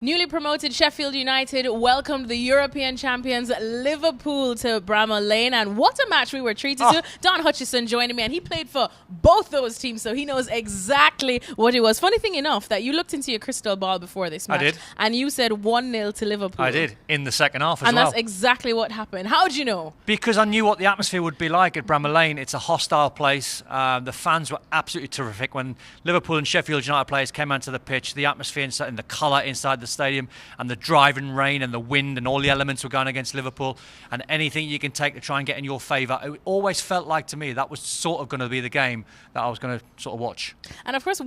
Newly promoted Sheffield United welcomed the European champions Liverpool to Bramall Lane, and what a match we were treated to. Don Hutchison joining me, and he played for both those teams, so he knows exactly what it was. Funny thing enough, that you looked into your crystal ball before this match. I did. And you said 1-0 to Liverpool. I did, in the second half as well. And that's exactly what happened. How did you know? Because I knew what the atmosphere would be like at Bramall Lane. It's a hostile place. The fans were absolutely terrific. When Liverpool and Sheffield United players came onto the pitch, the atmosphere inside, and the colour inside the stadium, and the driving rain and the wind and all the elements were going against Liverpool, and anything you can take to try and get in your favour. It always felt like to me that was sort of going to be the game that I was going to sort of watch. And of course,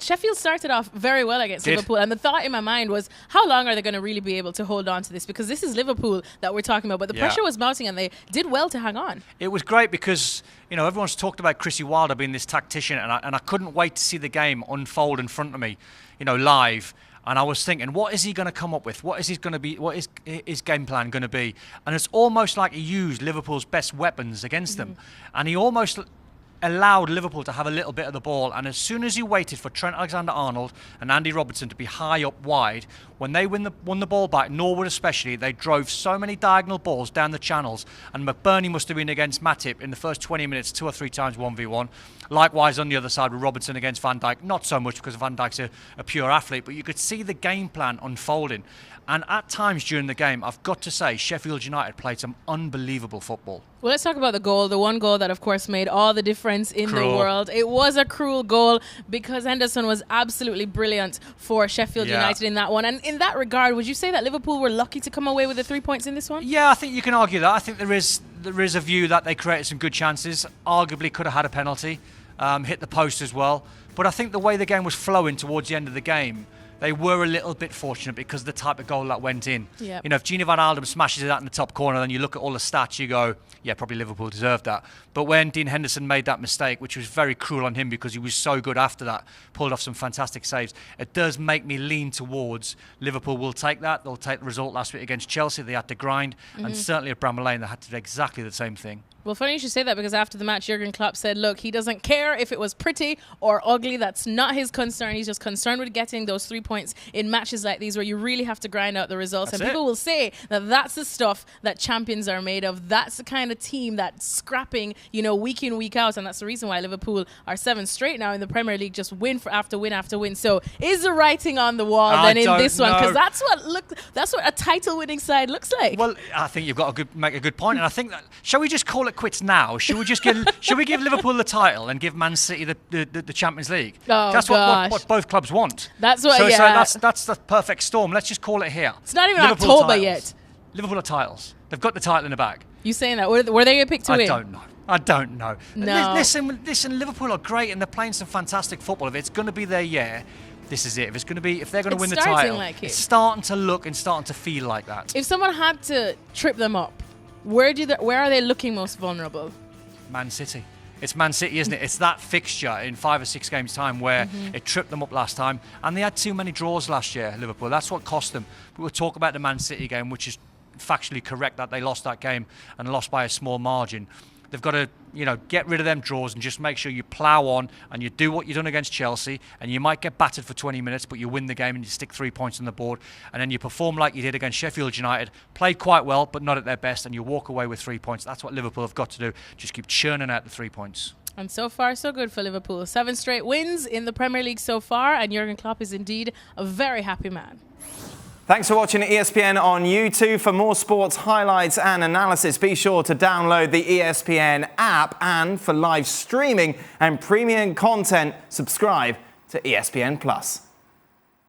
Sheffield started off very well against Liverpool, and the thought in my mind was, how long are they going to really be able to hold on to this? Because this is Liverpool that we're talking about, but the pressure was mounting, and they did well to hang on. It was great because, you know, everyone's talked about Chrissy Wilder being this tactician, and I couldn't wait to see the game unfold in front of me, you know, live. And I was thinking, what is he going to come up with? What is his game plan going to be? And it's almost like he used Liverpool's best weapons against them, and he almost allowed Liverpool to have a little bit of the ball. And as soon as he waited for Trent Alexander-Arnold and Andy Robertson to be high up wide, when they won the ball back, Norwood especially, they drove so many diagonal balls down the channels, and McBurney must have been against Matip in the first 20 minutes 2 or 3 times 1v1. Likewise on the other side with Robertson against Van Dijk, not so much because Van Dijk's a pure athlete, but you could see the game plan unfolding. And at times during the game, I've got to say, Sheffield United played some unbelievable football. Well, let's talk about the goal, the one goal that, of course, made all the difference in the world. It was a cruel goal because Henderson was absolutely brilliant for Sheffield United in that one. And in that regard, would you say that Liverpool were lucky to come away with the 3 points in this one? Yeah, I think you can argue that. I think there is a view that they created some good chances. Arguably could have had a penalty, hit the post as well. But I think the way the game was flowing towards the end of the game, they were a little bit fortunate because of the type of goal that went in. Yep. You know, if Gini Van Alden smashes it out in the top corner, then you look at all the stats, you go, yeah, probably Liverpool deserved that. But when Dean Henderson made that mistake, which was very cruel on him because he was so good after that, pulled off some fantastic saves, it does make me lean towards Liverpool will take that. They'll take the result last week against Chelsea. They had to grind. And certainly at Bramall Lane, they had to do exactly the same thing. Well, funny you should say that, because after the match, Jurgen Klopp said, look, he doesn't care if it was pretty or ugly. That's not his concern. He's just concerned with getting those 3 points in matches like these where you really have to grind out the results. And people will say that that's the stuff that champions are made of. That's the kind of team that's scrapping, you know, week in, week out. And that's the reason why Liverpool are 7 straight now in the Premier League, just win after win after win. So is the writing on the wall then in this one? Because that's what a title-winning side looks like. Well, I think you've got to make a good point. And I think that, shall we just call it quits now? Should we just give Liverpool the title and give Man City the Champions League? Oh, that's what both clubs want. That's what. So that's the perfect storm. Let's just call it here. It's not even Liverpool October titles. yet. Liverpool are titles. They've got the title in the bag. You saying that? Were they picked to win? I don't know. No. Listen. Liverpool are great and they're playing some fantastic football. If it's going to be their year, this is it. If they're going to win the title, it's starting to look and starting to feel like that. If someone had to trip them up, where are they looking most vulnerable? Man City. It's Man City, isn't it? It's that fixture in 5 or 6 games' time where it tripped them up last time. And they had too many draws last year, Liverpool. That's what cost them. But we'll talk about the Man City game, which is factually correct that they lost that game and lost by a small margin. They've got to, you know, get rid of them draws and just make sure you plough on and you do what you've done against Chelsea, and you might get battered for 20 minutes, but you win the game and you stick 3 points on the board, and then you perform like you did against Sheffield United, played quite well but not at their best, and you walk away with 3 points. That's what Liverpool have got to do. Just keep churning out the 3 points. And so far, so good for Liverpool. 7 straight wins in the Premier League so far, and Jurgen Klopp is indeed a very happy man. Thanks for watching ESPN on YouTube. For more sports highlights and analysis, be sure to download the ESPN app. And for live streaming and premium content, subscribe to ESPN+.